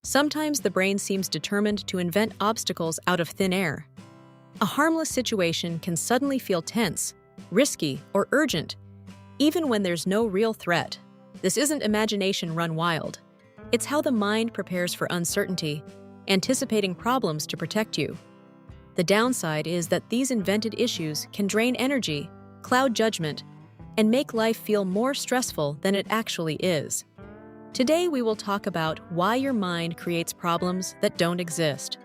Sometimes the brain seems determined to invent obstacles out of thin air. A harmless situation can suddenly feel tense, risky, or urgent, even when there's no real threat. This isn't imagination run wild. It's how the mind prepares for uncertainty, anticipating problems to protect you. The downside is that these invented issues can drain energy, cloud judgment, and make life feel more stressful than it actually is. Today we will talk about why your mind creates problems that don't exist.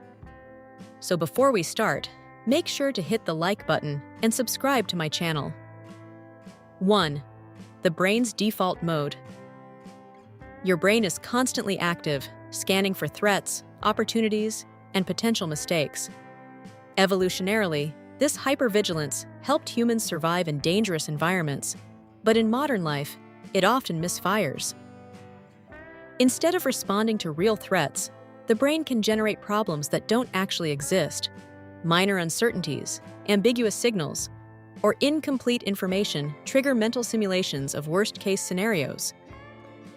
So before we start, make sure to hit the like button and subscribe to my channel. 1. The brain's default mode. Your brain is constantly active, scanning for threats, opportunities, and potential mistakes. Evolutionarily, this hypervigilance helped humans survive in dangerous environments, but in modern life, it often misfires. Instead of responding to real threats, the brain can generate problems that don't actually exist. Minor uncertainties, ambiguous signals, or incomplete information trigger mental simulations of worst-case scenarios.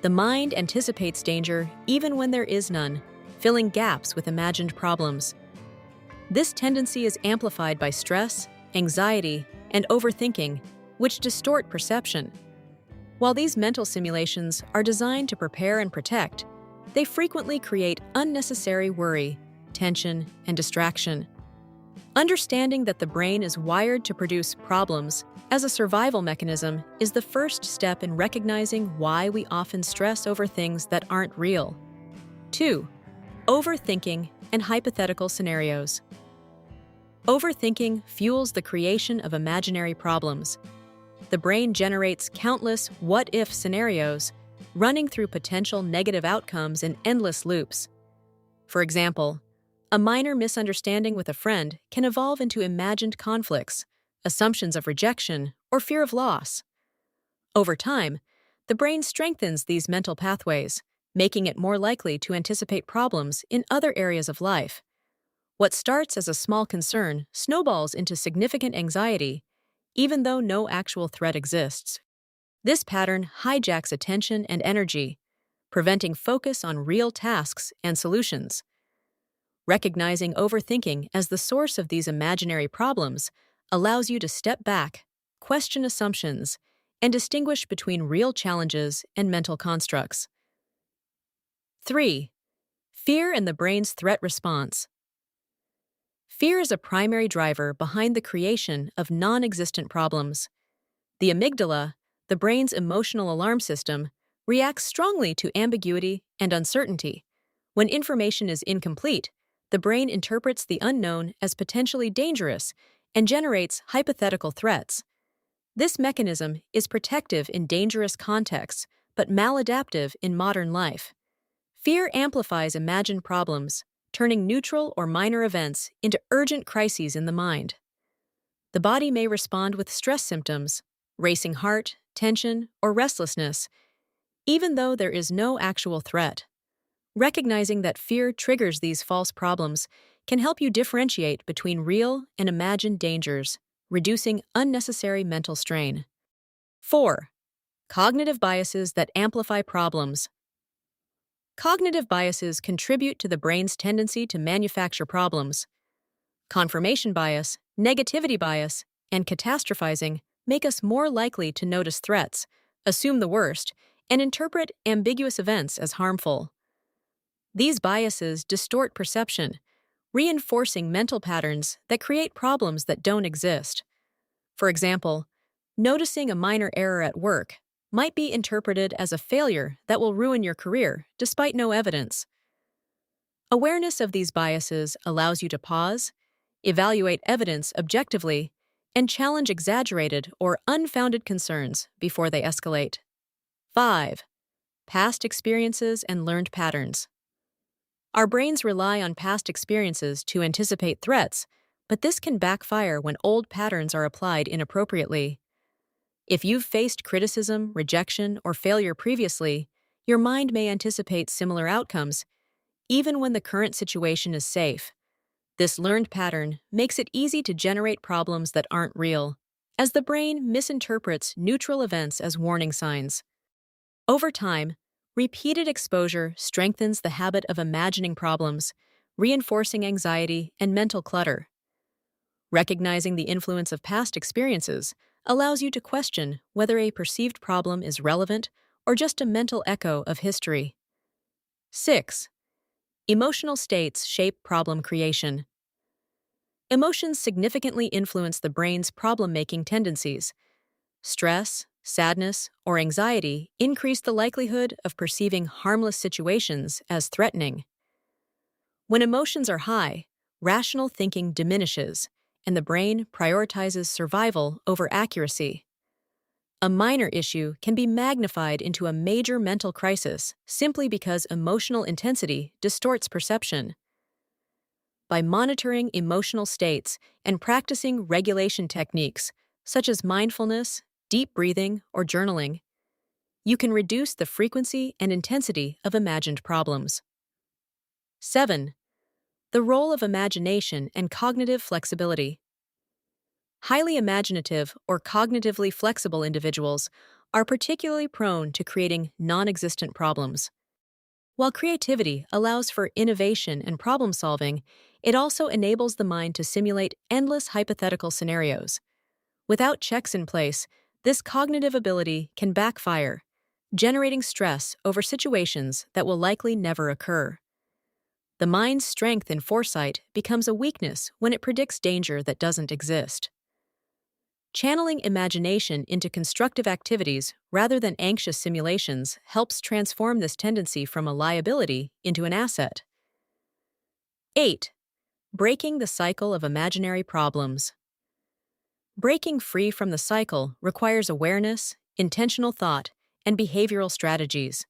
The mind anticipates danger even when there is none, filling gaps with imagined problems. This tendency is amplified by stress, anxiety, and overthinking, which distort perception. While these mental simulations are designed to prepare and protect, they frequently create unnecessary worry, tension, and distraction. Understanding that the brain is wired to produce problems as a survival mechanism is the first step in recognizing why we often stress over things that aren't real. 2. Overthinking and hypothetical scenarios. Overthinking fuels the creation of imaginary problems. The brain generates countless what-if scenarios, running through potential negative outcomes in endless loops. For example, a minor misunderstanding with a friend can evolve into imagined conflicts, assumptions of rejection, or fear of loss. Over time, the brain strengthens these mental pathways, making it more likely to anticipate problems in other areas of life. What starts as a small concern snowballs into significant anxiety, even though no actual threat exists. This pattern hijacks attention and energy, preventing focus on real tasks and solutions. Recognizing overthinking as the source of these imaginary problems allows you to step back, question assumptions, and distinguish between real challenges and mental constructs. 3. Fear and the brain's threat response. Fear is a primary driver behind the creation of non-existent problems. The amygdala, the brain's emotional alarm system, reacts strongly to ambiguity and uncertainty. When information is incomplete, the brain interprets the unknown as potentially dangerous and generates hypothetical threats. This mechanism is protective in dangerous contexts, but maladaptive in modern life. Fear amplifies imagined problems, turning neutral or minor events into urgent crises in the mind. The body may respond with stress symptoms, racing heart, tension, or restlessness, even though there is no actual threat. Recognizing that fear triggers these false problems can help you differentiate between real and imagined dangers, reducing unnecessary mental strain. 4. Cognitive biases that amplify problems. Cognitive biases contribute to the brain's tendency to manufacture problems. Confirmation bias, negativity bias, and catastrophizing make us more likely to notice threats, assume the worst, and interpret ambiguous events as harmful. These biases distort perception, reinforcing mental patterns that create problems that don't exist. For example, noticing a minor error at work might be interpreted as a failure that will ruin your career, despite no evidence. Awareness of these biases allows you to pause, evaluate evidence objectively, and challenge exaggerated or unfounded concerns before they escalate. 5. Past experiences and learned patterns. Our brains rely on past experiences to anticipate threats, but this can backfire when old patterns are applied inappropriately. If you've faced criticism, rejection, or failure previously, your mind may anticipate similar outcomes, even when the current situation is safe. This learned pattern makes it easy to generate problems that aren't real, as the brain misinterprets neutral events as warning signs. Over time, Repeated exposure strengthens the habit of imagining problems, reinforcing anxiety and mental clutter. Recognizing the influence of past experiences allows you to question whether a perceived problem is relevant or just a mental echo of history. 6. Emotional states shape problem creation. Emotions significantly influence the brain's problem-making tendencies. Stress, sadness, or anxiety increase the likelihood of perceiving harmless situations as threatening. When emotions are high, rational thinking diminishes, and the brain prioritizes survival over accuracy. A minor issue can be magnified into a major mental crisis simply because emotional intensity distorts perception. By monitoring emotional states and practicing regulation techniques, such as mindfulness, deep breathing, or journaling, you can reduce the frequency and intensity of imagined problems. 7. The role of imagination and cognitive flexibility. Highly imaginative or cognitively flexible individuals are particularly prone to creating non-existent problems. While creativity allows for innovation and problem solving, it also enables the mind to simulate endless hypothetical scenarios. Without checks in place, this cognitive ability can backfire, generating stress over situations that will likely never occur. The mind's strength in foresight becomes a weakness when it predicts danger that doesn't exist. Channeling imagination into constructive activities rather than anxious simulations helps transform this tendency from a liability into an asset. 8. Breaking the cycle of imaginary problems. Breaking free from the cycle requires awareness, intentional thought, and behavioral strategies.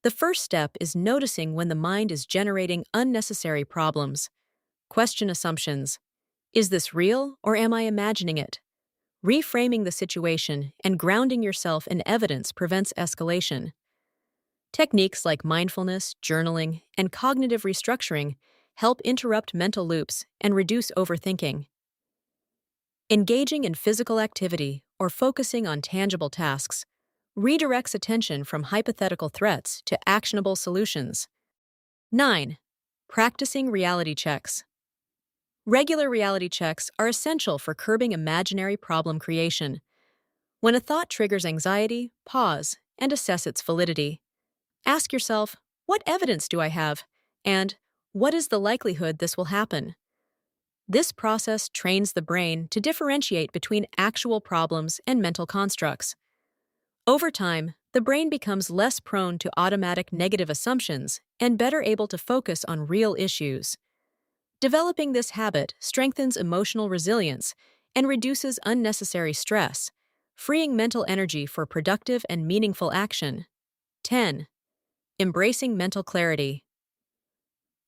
The first step is noticing when the mind is generating unnecessary problems. Question assumptions. Is this real or am I imagining it? Reframing the situation and grounding yourself in evidence prevents escalation. Techniques like mindfulness, journaling, and cognitive restructuring help interrupt mental loops and reduce overthinking. Engaging in physical activity or focusing on tangible tasks redirects attention from hypothetical threats to actionable solutions. 9. Practicing reality checks. Regular reality checks are essential for curbing imaginary problem creation. When a thought triggers anxiety, pause and assess its validity. Ask yourself, what evidence do I have? And what is the likelihood this will happen? This process trains the brain to differentiate between actual problems and mental constructs. Over time, the brain becomes less prone to automatic negative assumptions and better able to focus on real issues. Developing this habit strengthens emotional resilience and reduces unnecessary stress, freeing mental energy for productive and meaningful action. 10. Embracing mental clarity.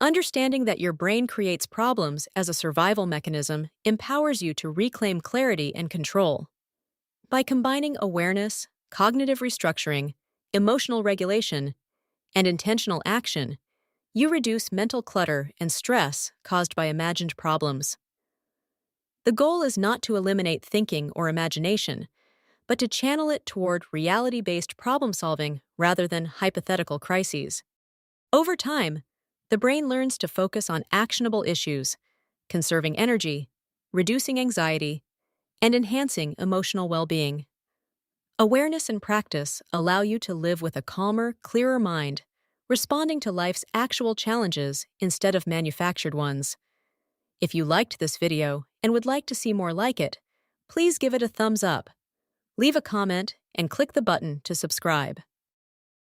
Understanding that your brain creates problems as a survival mechanism empowers you to reclaim clarity and control. By combining awareness, cognitive restructuring, emotional regulation, and intentional action, you reduce mental clutter and stress caused by imagined problems. The goal is not to eliminate thinking or imagination, but to channel it toward reality-based problem-solving rather than hypothetical crises. Over time, the brain learns to focus on actionable issues, conserving energy, reducing anxiety, and enhancing emotional well-being. Awareness and practice allow you to live with a calmer, clearer mind, responding to life's actual challenges instead of manufactured ones. If you liked this video and would like to see more like it, please give it a thumbs up, leave a comment, and click the button to subscribe.